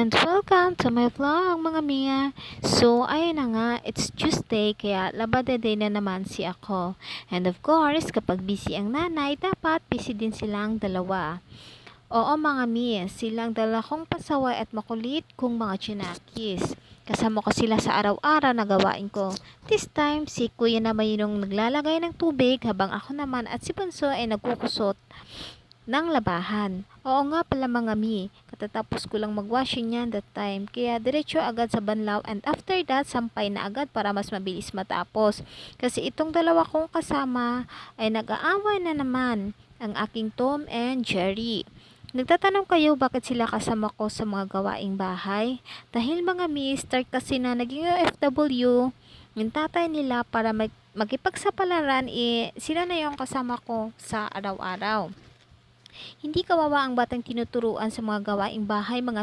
And welcome to my vlog mga Mia. So ayun na nga, it's Tuesday kaya Labada Day na naman si ako. And of course, kapag busy ang nanay, dapat busy din silang dalawa. Oo mga Mia, silang dala kong pasaway at makulit kong mga chinakis. Kasama ko sila sa araw-araw na gawain ko. This time, si Kuya naman yung naglalagay ng tubig habang ako naman at si Bunso ay nagkukusot ng labahan. Oo nga pala mga mi, katatapos ko lang magwashing yan that time, kaya diretso agad sa banlaw and after that, sampay na agad para mas mabilis matapos. Kasi itong dalawa kong kasama ay nag-aaway na naman, ang aking Tom and Jerry. Nagtatanong kayo bakit sila kasama ko sa mga gawaing bahay? Dahil mga mi, start kasi na naging OFW, yung tatay nila para makipagsapalaran, sila na yung kasama ko sa araw-araw. Hindi kawawa ang batang tinuturuan sa mga gawaing bahay mga